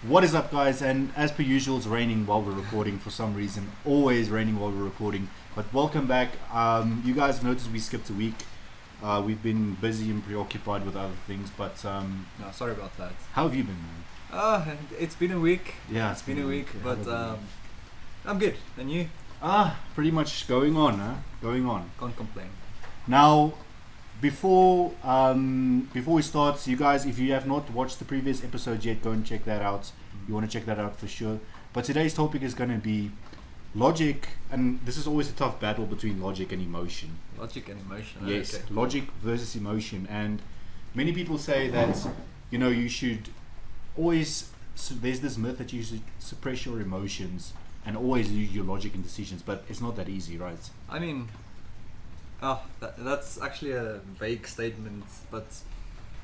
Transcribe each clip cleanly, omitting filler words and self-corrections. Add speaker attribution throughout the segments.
Speaker 1: What is up, guys? And as per usual, it's raining while we're recording for some reason. Always raining while we're recording. But welcome back. You guys noticed we skipped a week. We've been busy and preoccupied with other things. But
Speaker 2: No, sorry about that.
Speaker 1: how have you been, man?
Speaker 2: It's been a week.
Speaker 1: Yeah,
Speaker 2: It's been a week,
Speaker 1: Yeah,
Speaker 2: but I'm good. And you?
Speaker 1: pretty much going on, huh? Going on.
Speaker 2: Can't complain.
Speaker 1: Now, before we start, you guys, if you have not watched the previous episode yet, go and check that out. You want to check that out for sure. But today's topic is going to be logic, and this is always a tough battle between logic and emotion.
Speaker 2: Logic and emotion.
Speaker 1: Yes,
Speaker 2: Okay.
Speaker 1: logic versus emotion. And many people say that, you should always, so there's this myth that you should suppress your emotions and always use your logic in decisions, but it's not that easy, right?
Speaker 2: I mean, that's actually a vague statement, but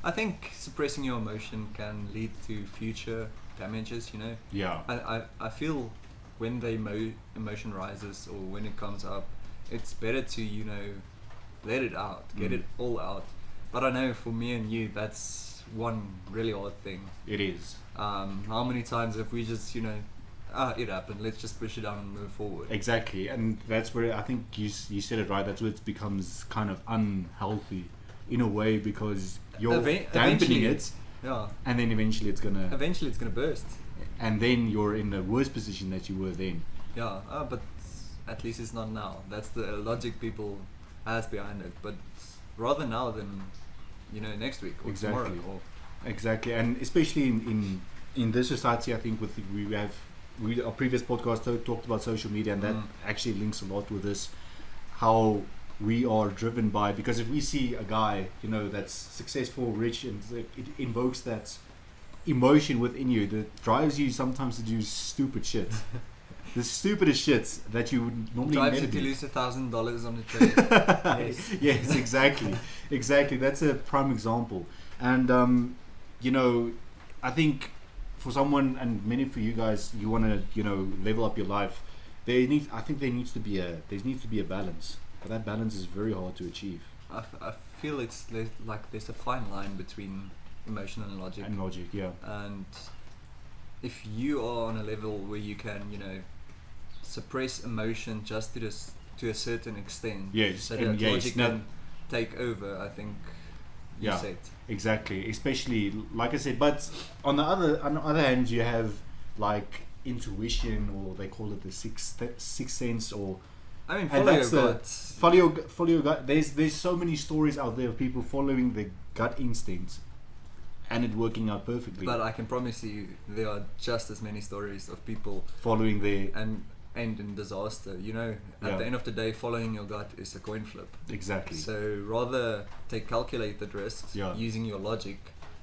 Speaker 2: I think suppressing your emotion can lead to future damages,
Speaker 1: Yeah.
Speaker 2: I feel when the emotion rises or when it comes up, it's better to, let it out, get it all out. But I know for me and you, that's one really hard thing.
Speaker 1: It is.
Speaker 2: How many times have we just, it happened, let's just push it down and move forward.
Speaker 1: Exactly, and that's where I think you said it right. That's where it becomes kind of unhealthy in a way, because you're dampening
Speaker 2: eventually,
Speaker 1: it,
Speaker 2: Yeah,
Speaker 1: and then eventually it's gonna
Speaker 2: burst.
Speaker 1: and then you're in a worse position that you were then.
Speaker 2: Yeah, but at least it's not now. That's the logic people has behind it. But rather now than, next week or
Speaker 1: Exactly.
Speaker 2: tomorrow. Or,
Speaker 1: Exactly, and especially in this society, I think our previous podcast talked about social media, and that actually links a lot with this, how we are driven by, because if we see a guy, that's successful, rich, and it invokes that emotion within you that drives you sometimes to do stupid shit. The stupidest shit that you would normally
Speaker 2: drives
Speaker 1: never
Speaker 2: you to
Speaker 1: do.
Speaker 2: lose $1,000 on a trade. Yes.
Speaker 1: Yes, exactly. That's a prime example. And I think for someone, and many for you guys, you want to level up your life. There needs to be a balance, but that balance is very hard to achieve.
Speaker 2: I feel there's a fine line between emotion and logic.
Speaker 1: And logic, yeah.
Speaker 2: And if you are on a level where you can, suppress emotion just to a certain extent,
Speaker 1: Yes,
Speaker 2: so
Speaker 1: and
Speaker 2: that
Speaker 1: yes,
Speaker 2: logic
Speaker 1: now-
Speaker 2: can take over, I think you
Speaker 1: Yeah.
Speaker 2: said.
Speaker 1: Exactly, especially like I said. But on the other hand, you have like intuition, or they call it the sixth sense, or
Speaker 2: I mean,
Speaker 1: and
Speaker 2: follow your
Speaker 1: that's
Speaker 2: gut.
Speaker 1: follow your gut. There's so many stories out there of people following their gut instincts and it working out perfectly.
Speaker 2: But I can promise you, there are just as many stories of people
Speaker 1: Following their
Speaker 2: and end in disaster. At
Speaker 1: Yeah.
Speaker 2: the end of the day, following your gut is a coin flip.
Speaker 1: exactly.
Speaker 2: So rather take calculated risks
Speaker 1: Yeah.
Speaker 2: using your logic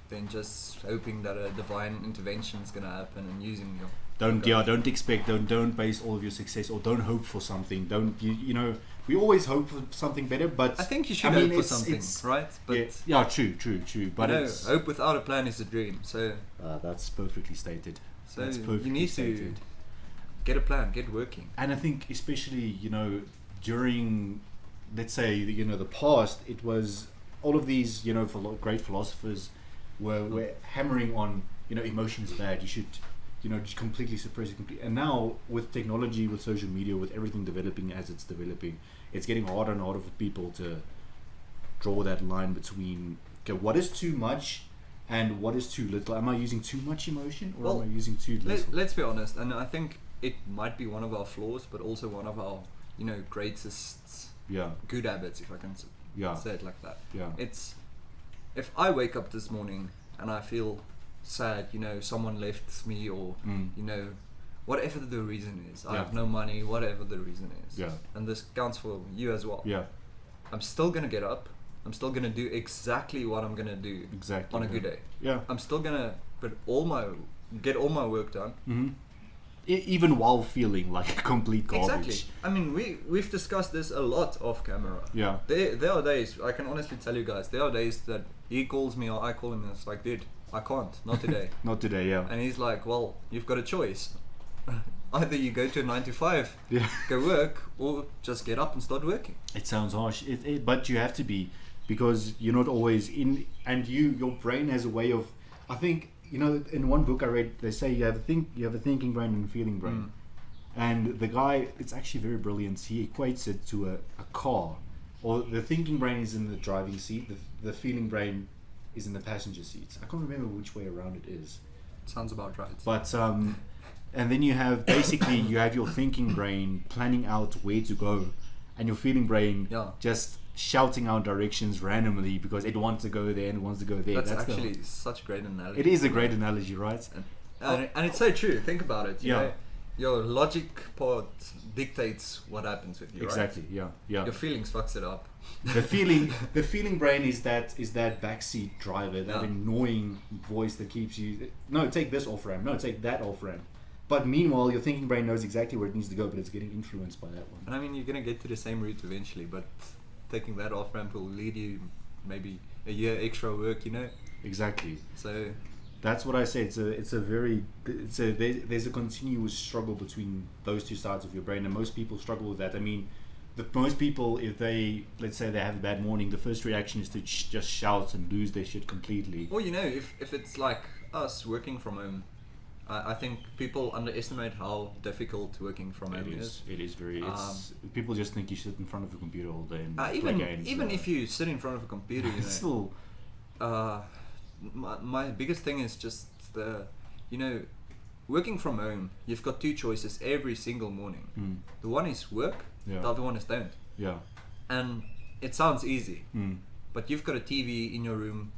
Speaker 2: than just hoping that a divine intervention is going to happen and using your
Speaker 1: Don't expect. Don't base all of your success, or don't hope for something. Don't we always hope for something better, but
Speaker 2: I think you should
Speaker 1: I mean,
Speaker 2: hope for
Speaker 1: it's-
Speaker 2: something,
Speaker 1: it's-
Speaker 2: right? But
Speaker 1: yeah, true. But it's
Speaker 2: hope without a plan is a dream. So
Speaker 1: that's perfectly stated.
Speaker 2: so
Speaker 1: That's
Speaker 2: you
Speaker 1: perfectly
Speaker 2: need
Speaker 1: stated.
Speaker 2: to get a plan, get working.
Speaker 1: And I think especially during, let's say, the past, it was all of these great philosophers were hammering on emotion is bad. You should just completely suppress it. And now with technology, with social media, with everything developing as it's developing, it's getting harder and harder for people to draw that line between what is too much and what is too little. Am I using too much emotion, or
Speaker 2: Well,
Speaker 1: am I using too little?
Speaker 2: Let's be honest, and I think it might be one of our flaws, but also one of our greatest
Speaker 1: Yeah,
Speaker 2: good habits, if I can
Speaker 1: yeah,
Speaker 2: say it like that.
Speaker 1: yeah.
Speaker 2: It's if I wake up this morning and I feel sad, someone left me, or whatever the reason is, I
Speaker 1: Yeah.
Speaker 2: have no money, whatever the reason is,
Speaker 1: Yeah.
Speaker 2: and this counts for you as well.
Speaker 1: Yeah,
Speaker 2: I'm still gonna get up. I'm still gonna do exactly what I'm gonna do
Speaker 1: exactly.
Speaker 2: on a good day.
Speaker 1: Yeah.
Speaker 2: I'm still gonna get all my work done.
Speaker 1: Mm-hmm. Even while feeling like complete garbage.
Speaker 2: Exactly. I mean, we've discussed this a lot off camera.
Speaker 1: Yeah.
Speaker 2: There are days, I can honestly tell you guys, there are days that he calls me or I call him and it's like, dude, I can't, not today.
Speaker 1: Not today, yeah.
Speaker 2: And he's like, well, you've got a choice. Either you go to a 9 to 5,
Speaker 1: Yeah.
Speaker 2: go work, or just get up and start working.
Speaker 1: It sounds harsh, but you have to be, because you're not always in, and your brain has a way of, I think you know, in one book I read, they say you have a thinking brain and a feeling brain. And the guy, it's actually very brilliant. He equates it to a car, or the thinking brain is in the driving seat, the feeling brain is in the passenger seat. I can't remember which way around it is.
Speaker 2: Sounds about right.
Speaker 1: But and then you have basically you have your thinking brain planning out where to go, and your feeling brain just shouting out directions randomly because it wants to go there and it wants to go there.
Speaker 2: That's actually such a great analogy.
Speaker 1: It is a great analogy, right?
Speaker 2: And it's so true. Think about it. You know, your logic part dictates what happens with you.
Speaker 1: Exactly.
Speaker 2: Right?
Speaker 1: Yeah.
Speaker 2: Your feelings fucks it up.
Speaker 1: The feeling brain is that backseat driver, that annoying voice that keeps you. No, take this off ramp. No, take that off ramp. But meanwhile, your thinking brain knows exactly where it needs to go, but it's getting influenced by that one.
Speaker 2: And I mean, you're gonna get to the same route eventually, but taking that off ramp will lead you maybe a year extra work. You know.
Speaker 1: Exactly.
Speaker 2: So.
Speaker 1: That's what I say. There's a continuous struggle between those two sides of your brain, and most people struggle with that. I mean, most people, if they, let's say they have a bad morning, the first reaction is to just shout and lose their shit completely.
Speaker 2: Well, you know, if it's like us working from home, I think people underestimate how difficult working from home is.
Speaker 1: It is very. People just think you sit in front of a computer all day and play
Speaker 2: even
Speaker 1: games.
Speaker 2: Even if you sit in front of a computer, you know,
Speaker 1: still.
Speaker 2: My biggest thing is just working from home, you've got two choices every single morning. The one is work, the other one is don't.
Speaker 1: Yeah.
Speaker 2: And it sounds easy, but you've got a TV in your room,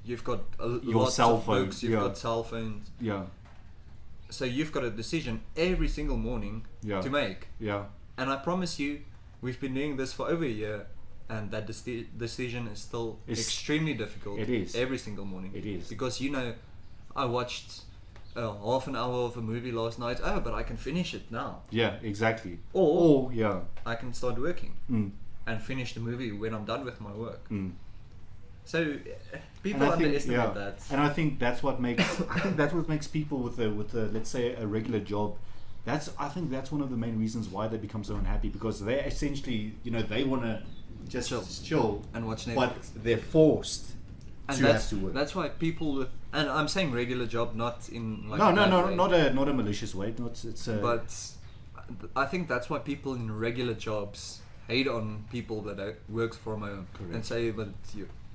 Speaker 2: you've got lots of books, you've got cell phones.
Speaker 1: Yeah.
Speaker 2: So you've got a decision every single morning to make.
Speaker 1: Yeah.
Speaker 2: And I promise you, we've been doing this for over a year. And that decision is still extremely difficult.
Speaker 1: It is.
Speaker 2: Every single morning.
Speaker 1: It is.
Speaker 2: Because, you know, I watched half an hour of a movie last night. Oh, but I can finish it now.
Speaker 1: Yeah, exactly.
Speaker 2: Or
Speaker 1: yeah,
Speaker 2: I can start working and finish the movie when I'm done with my work. So people underestimate that.
Speaker 1: And I think that's what makes people with a let's say a regular job. I think that's one of the main reasons why they become so unhappy, because they essentially, you know, they want to just chill
Speaker 2: and watch Netflix,
Speaker 1: but they're forced to have to work.
Speaker 2: That's why people, and I'm saying regular job, not in like
Speaker 1: no, not a malicious way.
Speaker 2: But I think that's why people in regular jobs hate on people that works from home.
Speaker 1: Correct.
Speaker 2: And say that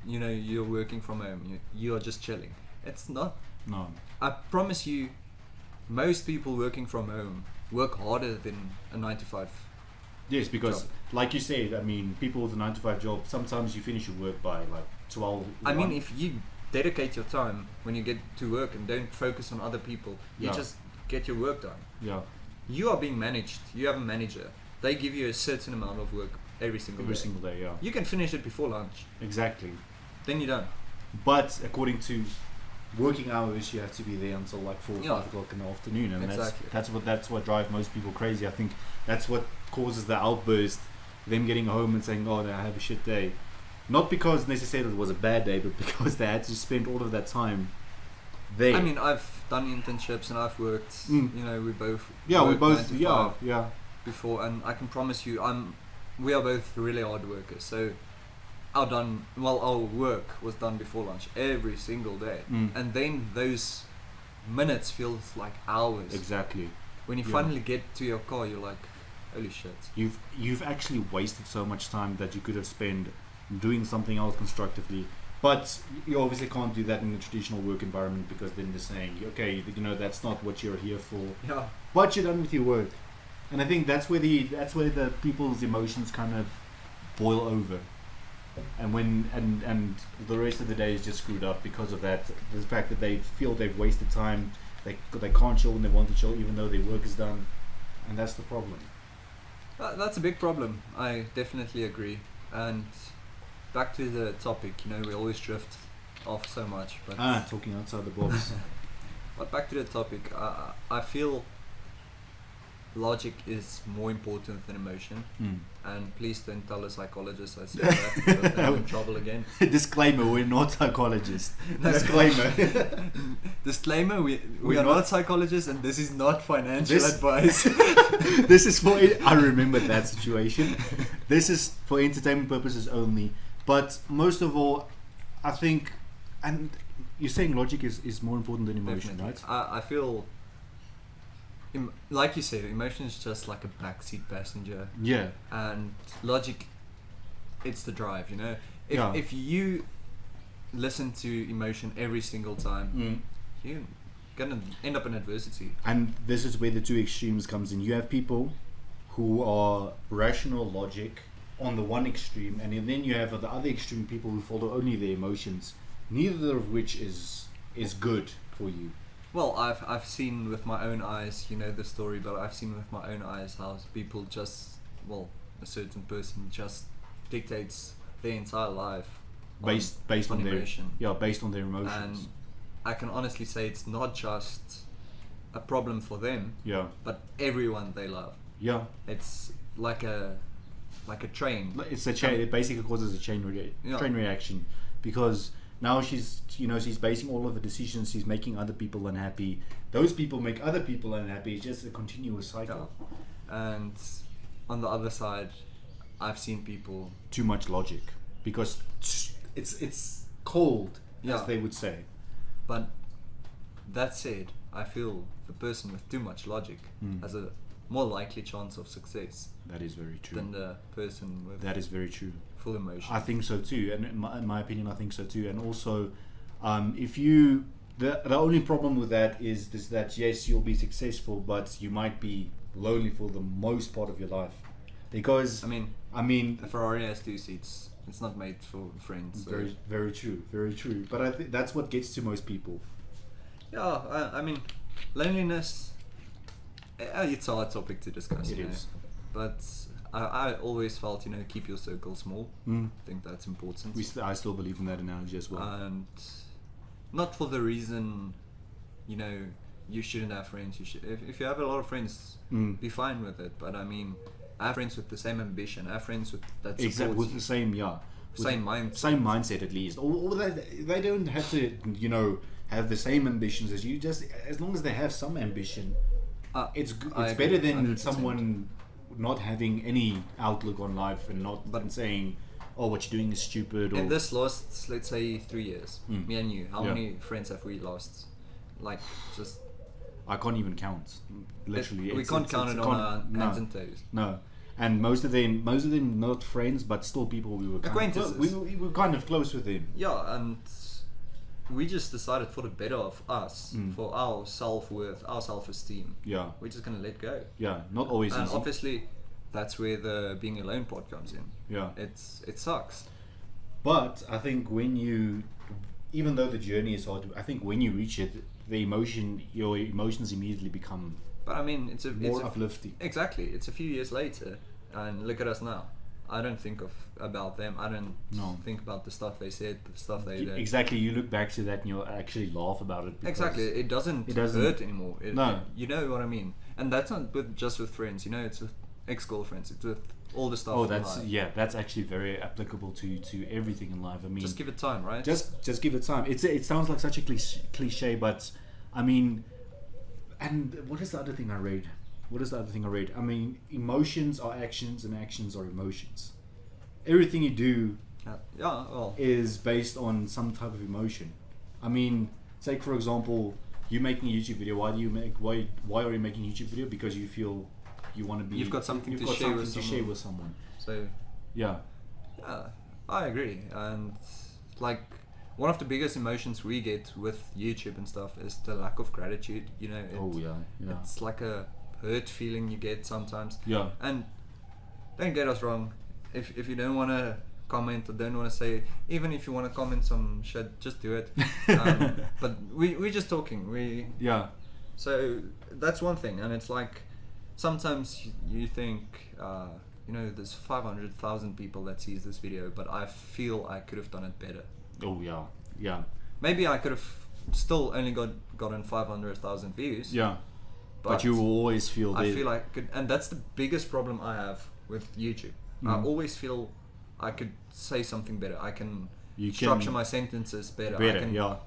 Speaker 2: you know you're working from home, you are just chilling. It's not.
Speaker 1: No.
Speaker 2: I promise you, most people working from home work harder than a 9-to-5.
Speaker 1: Yes, because
Speaker 2: job.
Speaker 1: Like you said, I mean, people with a 9-to-5 job, sometimes you finish your work by like 12.
Speaker 2: I mean, if you dedicate your time when you get to work and don't focus on other people, you just get your work done.
Speaker 1: Yeah.
Speaker 2: You are being managed. You have a manager. They give you a certain amount of work every single day.
Speaker 1: Yeah.
Speaker 2: You can finish it before lunch.
Speaker 1: Exactly.
Speaker 2: Then you're done.
Speaker 1: But according to working hours, you have to be there until like 4 or 5 o'clock in the afternoon, and that's what drives most people crazy. I think that's what causes the outburst, them getting home and saying, "Oh, I have a shit day," not because necessarily it was a bad day, but because they had to spend all of that time there.
Speaker 2: I mean, I've done internships and I've worked. You know, we both before, and I can promise you, we are both really hard workers. So our work was done before lunch every single day, and then those minutes feels like hours.
Speaker 1: Exactly.
Speaker 2: When you finally get to your car, you're like, holy shit.
Speaker 1: You've actually wasted so much time that you could have spent doing something else constructively. But you obviously can't do that in a traditional work environment, because then they're saying, okay, you know, that's not what you're here for.
Speaker 2: Yeah.
Speaker 1: But you're done with your work. And I think that's where the people's emotions kind of boil over. And when the rest of the day is just screwed up because of that. The fact that they feel they've wasted time, they can't chill when they want to chill, even though their work is done, and that's the problem.
Speaker 2: That's a big problem. I definitely agree. And back to the topic, you know, we always drift off so much. But
Speaker 1: talking outside the box.
Speaker 2: But back to the topic, I feel logic is more important than emotion. And please don't tell a psychologist I said that, because then I'm in trouble again.
Speaker 1: Disclaimer, we're not psychologists. Disclaimer.
Speaker 2: Disclaimer, we are not psychologists, and this is not financial advice.
Speaker 1: This is for, I remember that situation. This is for entertainment purposes only. But most of all, I think, and you're saying logic is more important than emotion,
Speaker 2: Definitely.
Speaker 1: right?
Speaker 2: I feel, like you said, emotion is just like a backseat passenger,
Speaker 1: Yeah.
Speaker 2: and logic, it's the drive. You know,
Speaker 1: Yeah.
Speaker 2: if you listen to emotion every single time, you're gonna end up in adversity.
Speaker 1: And this is where the two extremes comes in. You have people who are rational logic on the one extreme, and then you have the other extreme people who follow only their emotions, neither of which is good for you.
Speaker 2: Well, I've seen with my own eyes, you know the story, but I've seen with my own eyes how people just, well, a certain person just dictates their entire life
Speaker 1: Based on their
Speaker 2: emotion.
Speaker 1: based on their emotions.
Speaker 2: And I can honestly say it's not just a problem for them,
Speaker 1: Yeah.
Speaker 2: but everyone they love.
Speaker 1: Yeah.
Speaker 2: It's like a train.
Speaker 1: It's a chain. It basically causes a chain reaction, because now she's basing all of the decisions she's making other people unhappy. Those people make other people unhappy. It's just a continuous cycle.
Speaker 2: Yeah. And on the other side, I've seen people
Speaker 1: Too much logic, because it's cold,
Speaker 2: Yeah.
Speaker 1: as they would say.
Speaker 2: But that said, I feel the person with too much logic has a more likely chance of success
Speaker 1: That is very true.
Speaker 2: than the person with
Speaker 1: That is very true.
Speaker 2: full emotion.
Speaker 1: I think so too, and in my opinion, I think so too. And also, if you the only problem with that is that yes, you'll be successful, but you might be lonely for the most part of your life, because
Speaker 2: I mean,
Speaker 1: a
Speaker 2: a Ferrari has 2 seats. It's not made for friends. So.
Speaker 1: very very true, very true. But I think that's what gets to most people.
Speaker 2: Yeah, I mean, loneliness. It's a hard topic to discuss.
Speaker 1: It
Speaker 2: you know.
Speaker 1: is.
Speaker 2: But I always felt, keep your circle small. I think that's important.
Speaker 1: I still believe in that analogy as well.
Speaker 2: And not for the reason, you shouldn't have friends. You should. If you have a lot of friends, be fine with it. But I mean, I have friends with the same ambition. I have friends with that support
Speaker 1: Exactly, with the same
Speaker 2: same mindset.
Speaker 1: Same mindset at least. Or they don't have to have the same ambitions as you. Just as long as they have some ambition, it's better than
Speaker 2: 100%.
Speaker 1: someone not having any outlook on life and saying, "Oh, what you're doing is stupid." Or
Speaker 2: In this last, let's say, 3 years, me and you, how
Speaker 1: Yeah.
Speaker 2: many friends have we lost? Like, just
Speaker 1: I can't even count. Literally,
Speaker 2: we can't count it on our hands and toes.
Speaker 1: No, and most of them not friends, but still people we were
Speaker 2: Acquaintances.
Speaker 1: We were kind of close with them.
Speaker 2: Yeah, and we just decided for the better of us, for our self-worth, our self-esteem.
Speaker 1: Yeah,
Speaker 2: We're just gonna let go.
Speaker 1: yeah, not always
Speaker 2: And
Speaker 1: easy.
Speaker 2: obviously, that's where the being alone part comes in.
Speaker 1: Yeah,
Speaker 2: It sucks.
Speaker 1: but I think even though the journey is hard, I think when you reach it, your emotions immediately become
Speaker 2: But I mean, it's
Speaker 1: more
Speaker 2: a
Speaker 1: uplifting.
Speaker 2: exactly. It's a few years later, and look at us now. I don't think about them. I don't think about the stuff they said, the stuff they did.
Speaker 1: Exactly, you look back to that and you'll actually laugh about it.
Speaker 2: Exactly, it doesn't hurt anymore. You know what I mean. And that's not just with friends. It's with ex-girlfriends. It's with all the stuff.
Speaker 1: Oh,
Speaker 2: in life.
Speaker 1: that's actually very applicable to everything in life. I mean,
Speaker 2: Just give it time, right?
Speaker 1: Just give it time. It sounds like such a cliche, but I mean, and what is the other thing I read? I mean, emotions are actions and actions are emotions. Everything you do is based on some type of emotion. I mean, take for example, you making a YouTube video. Why are you making a YouTube video? Because you feel you want to be.
Speaker 2: You've got something to share with someone. So
Speaker 1: yeah,
Speaker 2: I agree. And like one of the biggest emotions we get with YouTube and stuff is the lack of gratitude. It's like a hurt feeling you get sometimes.
Speaker 1: Yeah.
Speaker 2: And don't get us wrong, if you don't want to comment or don't want to say, even if you want to comment some shit, just do it. But we're just talking. So that's one thing, and it's like sometimes you think, there's 500,000 people that sees this video, but I feel I could have done it better.
Speaker 1: Oh yeah.
Speaker 2: Maybe I could have still only gotten 500,000 views.
Speaker 1: Yeah. But you will always feel.
Speaker 2: I feel I could, and that's the biggest problem I have with YouTube. I always feel I could say something better. I can structure my sentences better.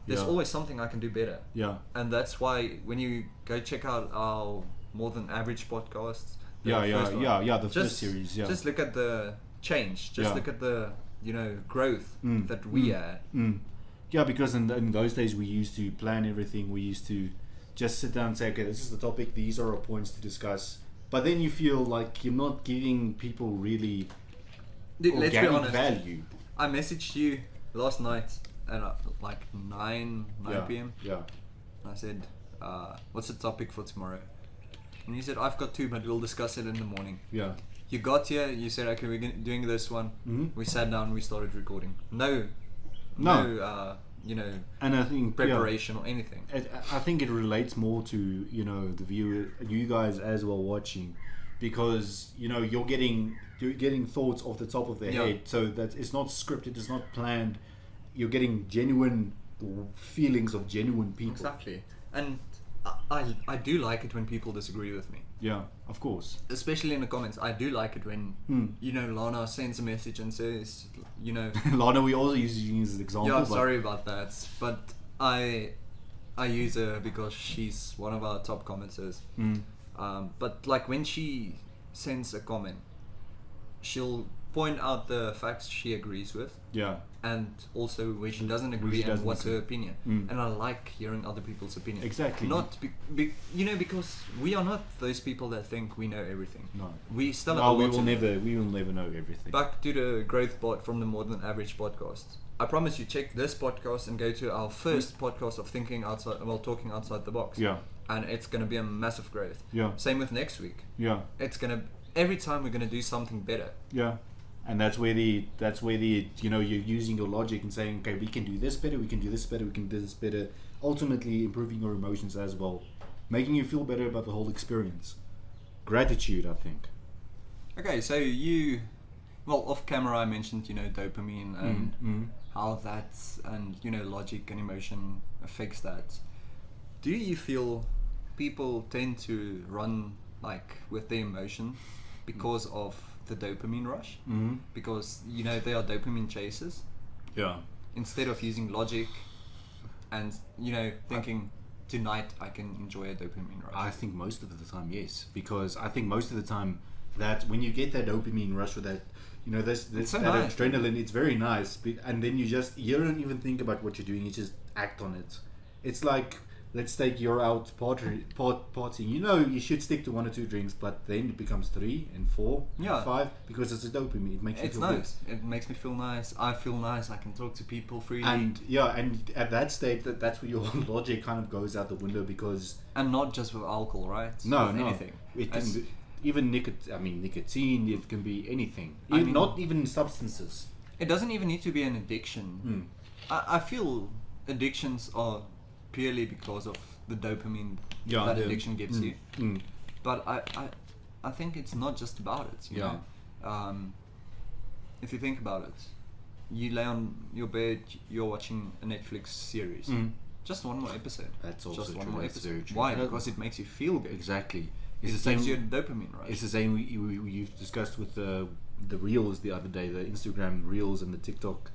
Speaker 2: There's always something I can do better.
Speaker 1: Yeah.
Speaker 2: And that's why when you go check out our More Than Average podcasts.
Speaker 1: The first series. Yeah.
Speaker 2: Just look at the change. Just look at the growth that we had.
Speaker 1: Yeah, because in those days we used to plan everything. We used to just sit down and say, okay, this is the topic. These are our points to discuss. But then you feel like you're not giving people really
Speaker 2: Dude, let's be
Speaker 1: organic
Speaker 2: honest.
Speaker 1: value.
Speaker 2: I messaged you last night at like 9 p.m.
Speaker 1: Yeah.
Speaker 2: I said, what's the topic for tomorrow? And you said, I've got two, but we'll discuss it in the morning.
Speaker 1: Yeah.
Speaker 2: You got here, you said, okay, we're doing this one.
Speaker 1: Mm-hmm.
Speaker 2: We sat down, we started recording. No,
Speaker 1: And I think
Speaker 2: preparation or anything.
Speaker 1: I think it relates more to the viewer, you guys as well watching, because you're getting thoughts off the top of their head, so that it's not scripted, it's not planned. You're getting genuine feelings of genuine people.
Speaker 2: Exactly, and I do like it when people disagree with me.
Speaker 1: Yeah, of course.
Speaker 2: Especially in the comments, I do like it when Lana sends a message and says,
Speaker 1: Lana, we also use as an example.
Speaker 2: Yeah, sorry about that, but I use her because she's one of our top commenters. But like when she sends a comment, she'll point out the facts she agrees with. Yeah. And also where she doesn't agree and what's her opinion. And I like hearing other people's opinions.
Speaker 1: Exactly.
Speaker 2: Not because we are not those people that think we know everything.
Speaker 1: No.
Speaker 2: We still have
Speaker 1: no,
Speaker 2: a lot
Speaker 1: we will never know everything.
Speaker 2: Back to the growth part from the More Than Average podcast. I promise you, check this podcast and go to our first podcast of talking outside the box. Yeah. And it's going to be a massive growth. Yeah. Same with next week. Yeah. Every time we're going to do something better. Yeah. And that's where you're using your logic and saying, okay, we can do this better, we can do this better, we can do this better. Ultimately improving your emotions as well, making you feel better about the whole experience. Gratitude, I think. Okay, so off camera I mentioned, dopamine and how that and logic and emotion affects that. Do you feel people tend to run like with their emotion because of the dopamine rush? Because they are dopamine chasers. Yeah. Instead of using logic and thinking tonight I can enjoy a dopamine rush. I think most of the time yes, because I think most of the time that when you get that dopamine rush or that this so nice, adrenaline, it's very nice, and then you don't even think about what you're doing, you just act on it. It's like, let's take you're out partying. You should stick to 1 or 2 drinks, but then it becomes 3 and 4 and 5 because it's a dopamine. It makes you feel nice. Good. It makes me feel nice. I feel nice. I can talk to people freely. And at that state, that's where your logic kind of goes out the window because. And not just with alcohol, right? No, anything. Even nicotine. It can be anything. Not even substances. It doesn't even need to be an addiction. I feel addictions are purely because of the dopamine that addiction gives you. But I think it's not just about it, you know. If you think about it, you lay on your bed, you're watching a Netflix series. Just one more episode. That's also just one more episode. Why? Because it makes you feel good. Exactly. It gives you a dopamine rush. It's the same you've discussed with the reels the other day, the Instagram reels and the TikTok.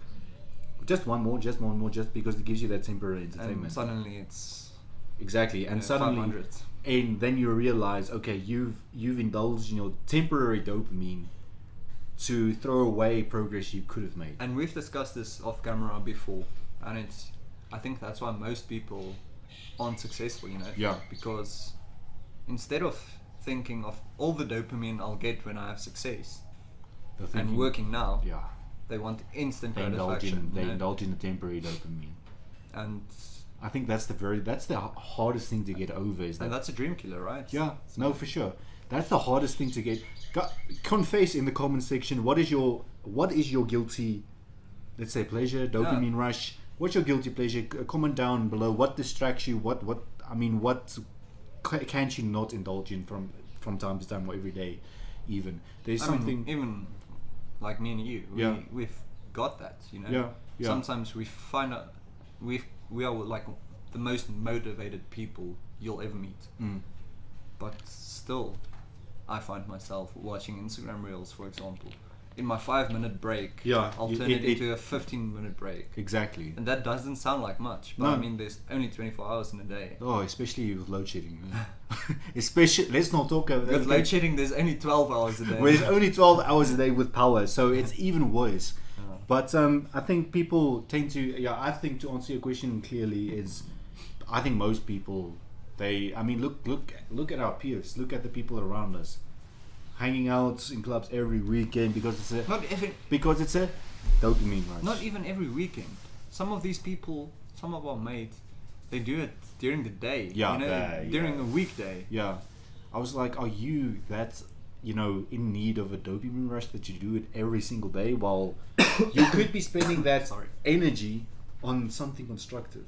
Speaker 2: Just one more, just because it gives you that temporary entertainment. And suddenly it's exactly, and suddenly, 500. And then you realize, okay, you've indulged in your temporary dopamine to throw away progress you could have made. And we've discussed this off camera before, and I think that's why most people aren't successful, Yeah. Because instead of thinking of all the dopamine I'll get when I have success, and working now. Yeah. They want instant gratification. They indulge in the temporary dopamine, and I think that's the hardest thing to get over. And that's a dream killer, right? Yeah, no, for sure. That's the hardest thing to get. Confess in the comment section. What is your guilty, let's say, pleasure, dopamine rush? What's your guilty pleasure? Comment down below. What distracts you? What can't you not indulge in from time to time or every day? Even there's something even. Like me and you, we've got that, Yeah. Sometimes we find out we are like the most motivated people you'll ever meet. But still, I find myself watching Instagram reels, for example. In my 5-minute break, I'll turn it into a 15-minute break. Exactly. And that doesn't sound like much, but there's only 24 hours in a day. Oh, especially with load shedding. Especially, let's not talk about with load shedding. There's only 12 hours a day. Well, there's only 12 hours a day with power, so it's even worse.
Speaker 1: but I think people tend to. I think to answer your question clearly is, I think most people look at our peers, look at the people around us, hanging out in clubs every weekend because it's a dopamine rush.
Speaker 2: Not even every weekend. Some of these people, some of our mates, they do it during the day. During a weekday.
Speaker 1: Yeah, I was like, are you that in need of a dopamine rush that you do it every single day while you could be spending that energy on something constructive?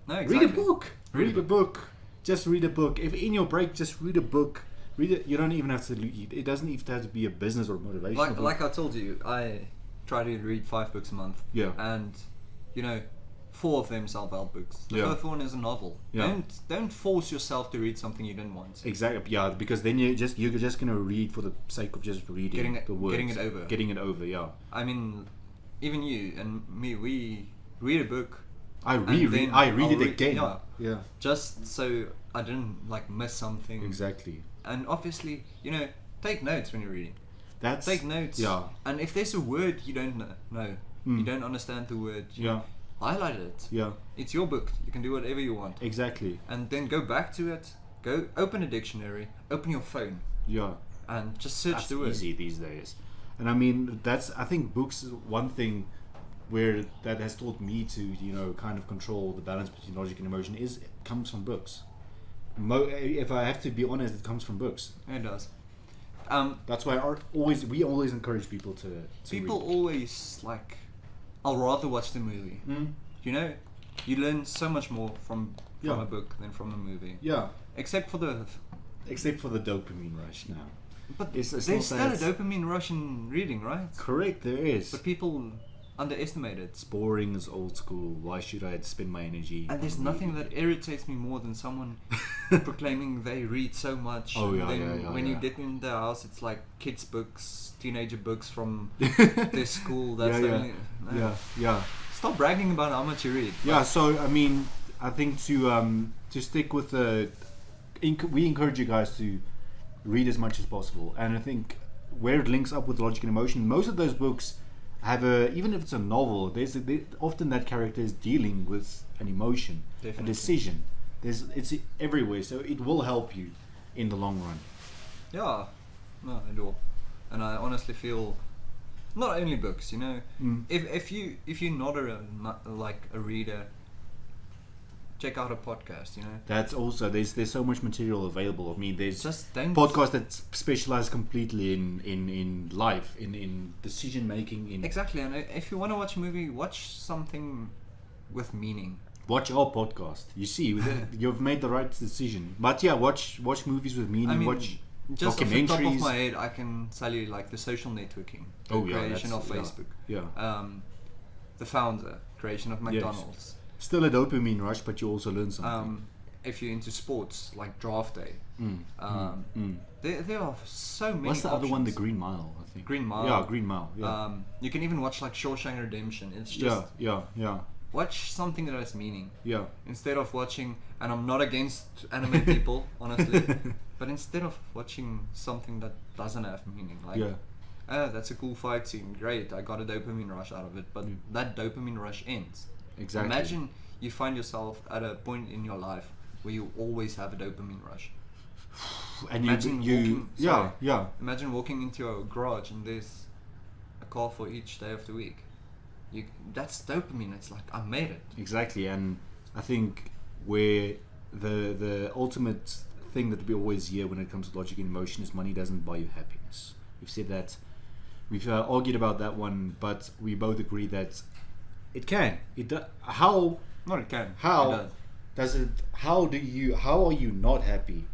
Speaker 2: No, exactly.
Speaker 1: Read a book. Read a book. Just read a book. If in your break, just read a book. Read it. You don't even have to. It doesn't even have to be a business or motivation.
Speaker 2: Like I told you, I try to read 5 books a month.
Speaker 1: Yeah.
Speaker 2: And 4 of them self-help books. The 5th one is a novel.
Speaker 1: Yeah.
Speaker 2: Don't force yourself to read something you don't want.
Speaker 1: Exactly. Yeah, because then you're just gonna read for the sake of just reading the words. Getting it over. Yeah.
Speaker 2: I mean, even you and me, we read a book.
Speaker 1: I read it again. Yeah.
Speaker 2: Just so I didn't miss something.
Speaker 1: Exactly.
Speaker 2: And obviously, take notes when you're reading. Take notes.
Speaker 1: Yeah.
Speaker 2: And if there's a word you don't know, you don't understand the word. Highlight it.
Speaker 1: Yeah.
Speaker 2: It's your book. You can do whatever you want.
Speaker 1: Exactly.
Speaker 2: And then go back to it. Go open a dictionary. Open your phone.
Speaker 1: Yeah.
Speaker 2: And just search the word.
Speaker 1: That's easy these days. And I mean, I think books is one thing where that has taught me to kind of control the balance between logic and emotion it comes from books. If I have to be honest, it comes from books.
Speaker 2: It does.
Speaker 1: That's why we always encourage people to
Speaker 2: people
Speaker 1: read.
Speaker 2: Always I'll rather watch the movie. You learn so much more from a book than from a movie.
Speaker 1: Yeah.
Speaker 2: Except for the
Speaker 1: dopamine rush now.
Speaker 2: But there's still a dopamine rush in reading, right?
Speaker 1: Correct, there is.
Speaker 2: But people underestimate it.
Speaker 1: It's boring, it's old school. Why should I spend my energy?
Speaker 2: And there's nothing that irritates me more than someone proclaiming they read so much.
Speaker 1: Oh, yeah,
Speaker 2: when you get in their house, it's like kids' books, teenager books from their school. That's
Speaker 1: Yeah.
Speaker 2: Stop bragging about how much you read.
Speaker 1: Yeah, so I mean, I think to stick with we encourage you guys to read as much as possible, and I think where it links up with logic and emotion, most of those books have even if it's a novel, often that character is dealing with an emotion,
Speaker 2: Definitely.
Speaker 1: a decision. It's everywhere, so it will help you in the long run.
Speaker 2: Yeah, no, it will. And I honestly feel, not only books, if you're not a reader, check out a podcast,
Speaker 1: That's also there's so much material available. I mean, there's
Speaker 2: just
Speaker 1: podcasts that specialize completely in life, in decision making.
Speaker 2: Exactly, and if you want to watch a movie, watch something with meaning.
Speaker 1: Watch our podcast. You see, you've made the right decision. But yeah, watch movies with meaning.
Speaker 2: I mean,
Speaker 1: watch
Speaker 2: just
Speaker 1: documentaries.
Speaker 2: off the top of my head, I can tell you the social networking, the creation of Facebook, the founder, creation of McDonald's.
Speaker 1: Yes. Still a dopamine rush, but you also learn something.
Speaker 2: If you're into sports, like draft day, there are so many.
Speaker 1: What's the
Speaker 2: options.
Speaker 1: other one? The Green Mile, I think.
Speaker 2: Green Mile.
Speaker 1: Yeah, Green Mile. Yeah.
Speaker 2: You can even watch Shawshank Redemption. It's just
Speaker 1: yeah.
Speaker 2: Watch something that has meaning.
Speaker 1: Yeah.
Speaker 2: Instead of watching, and I'm not against anime people, honestly, but instead of watching something that doesn't have meaning, that's a cool fight scene, great, I got a dopamine rush out of it, but that dopamine rush ends.
Speaker 1: Exactly.
Speaker 2: Imagine you find yourself at a point in your life where you always have a dopamine rush.
Speaker 1: And
Speaker 2: Imagine walking into a garage and there's a car for each day of the week. That's dopamine. It's like, I made it.
Speaker 1: Exactly. And I think where the ultimate thing that we always hear when it comes to logic and emotion is money doesn't buy you happiness. We've said that. We've argued about that one, but we both agree that it can. How are you not happy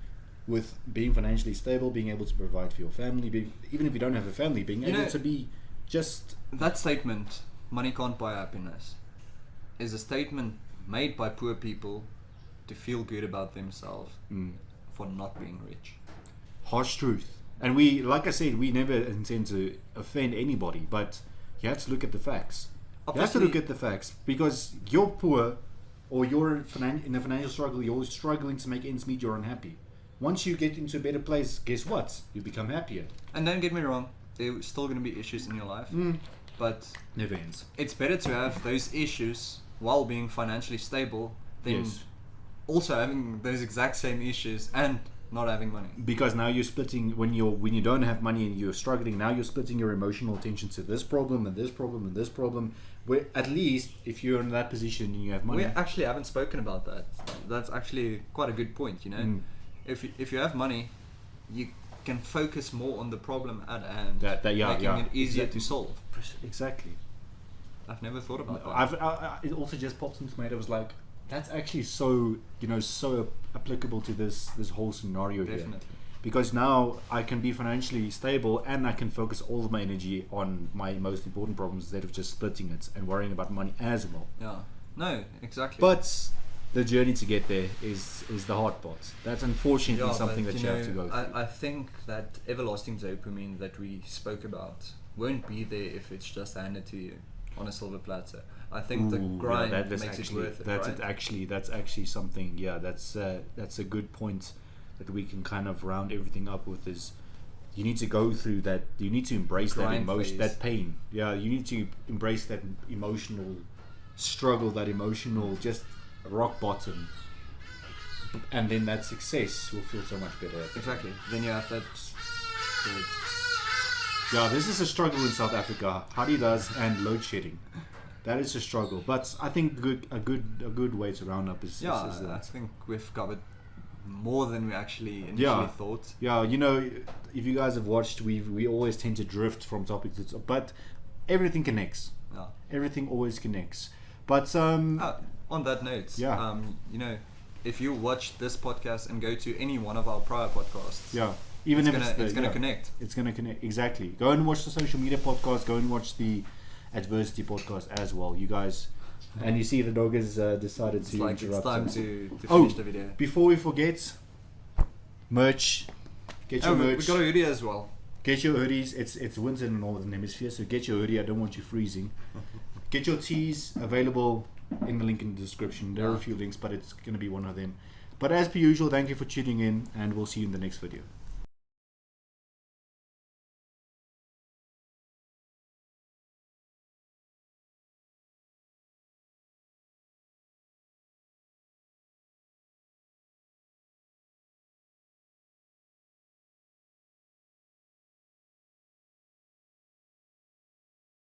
Speaker 1: with being financially stable, being able to provide for your family, even if you don't have a family, being able to be just...
Speaker 2: That statement, money can't buy happiness, is a statement made by poor people to feel good about themselves for not being rich.
Speaker 1: Harsh truth. And we, like I said, we never intend to offend anybody, but you have to look at the facts. You have to look at the facts, because you're poor, or you're in a financial struggle, you're struggling to make ends meet, you're unhappy. Once you get into a better place, guess what? You become happier.
Speaker 2: And don't get me wrong, there's still going to be issues in your life. But
Speaker 1: never ends.
Speaker 2: it's better to have those issues while being financially stable than
Speaker 1: Yes.
Speaker 2: also having those exact same issues and not having money.
Speaker 1: Because now you're splitting when you don't have money and you're struggling. Now you're splitting your emotional attention to this problem and this problem and this problem. Where at least if you're in that position and you have money,
Speaker 2: We actually haven't spoken about that. That's actually quite a good point, you know.
Speaker 1: Mm.
Speaker 2: If you have money, you can focus more on the problem at hand,
Speaker 1: yeah,
Speaker 2: making
Speaker 1: yeah,
Speaker 2: it easier
Speaker 1: exactly.
Speaker 2: to solve.
Speaker 1: Exactly.
Speaker 2: I've never thought about that.
Speaker 1: It also just popped into my head. I was like, that's actually so so applicable to this whole scenario here.
Speaker 2: Definitely.
Speaker 1: Because now I can be financially stable and I can focus all of my energy on my most important problems instead of just splitting it and worrying about money as well.
Speaker 2: Yeah. No, exactly.
Speaker 1: But the journey to get there is the hard part. That's unfortunately something
Speaker 2: but,
Speaker 1: that you have to go through.
Speaker 2: I think that everlasting dopamine that we spoke about won't be there if it's just handed to you on a silver platter. I think the
Speaker 1: Ooh,
Speaker 2: grind
Speaker 1: yeah, that's
Speaker 2: makes
Speaker 1: actually,
Speaker 2: it worth it.
Speaker 1: That's
Speaker 2: right?
Speaker 1: it. Actually, that's actually something. Yeah, that's a good point that we can kind of round everything up with. Is you need to go through that. You need to embrace that
Speaker 2: Grind
Speaker 1: emotion,
Speaker 2: phase.
Speaker 1: that pain. Yeah, you need to embrace that emotional struggle, that emotional just rock bottom, and then that success will feel so much better.
Speaker 2: Exactly. Then you have that.
Speaker 1: Yeah, this is a struggle in South Africa. Hadidas and load shedding. That is a struggle, but I think a good way to round up is
Speaker 2: Yeah,
Speaker 1: is
Speaker 2: I
Speaker 1: that.
Speaker 2: think we've covered more than we actually initially thought.
Speaker 1: Yeah, if you guys have watched, we always tend to drift from topic to topic, but everything connects.
Speaker 2: Yeah.
Speaker 1: Everything always connects. But
Speaker 2: On that note,
Speaker 1: Yeah.
Speaker 2: If you watch this podcast and go to any one of our prior podcasts,
Speaker 1: yeah, even
Speaker 2: it's
Speaker 1: if
Speaker 2: gonna,
Speaker 1: yeah,
Speaker 2: connect.
Speaker 1: it's gonna connect exactly. Go and watch the social media podcast. Go and watch the adversity podcast as well, you guys. And you see the dog has decided
Speaker 2: It's
Speaker 1: to
Speaker 2: like it's
Speaker 1: interrupt.
Speaker 2: time
Speaker 1: us.
Speaker 2: to
Speaker 1: Oh,
Speaker 2: finish the video.
Speaker 1: Before we forget, merch. Get your
Speaker 2: We
Speaker 1: merch.
Speaker 2: got a hoodie as well.
Speaker 1: Get your hoodies. It's winter in the northern hemisphere, so get your hoodie. I don't want you freezing. Get your tees available in the link in the description. There are a few links, but it's going to be one of them. But as per usual, thank you for tuning in, and we'll see you in the next video.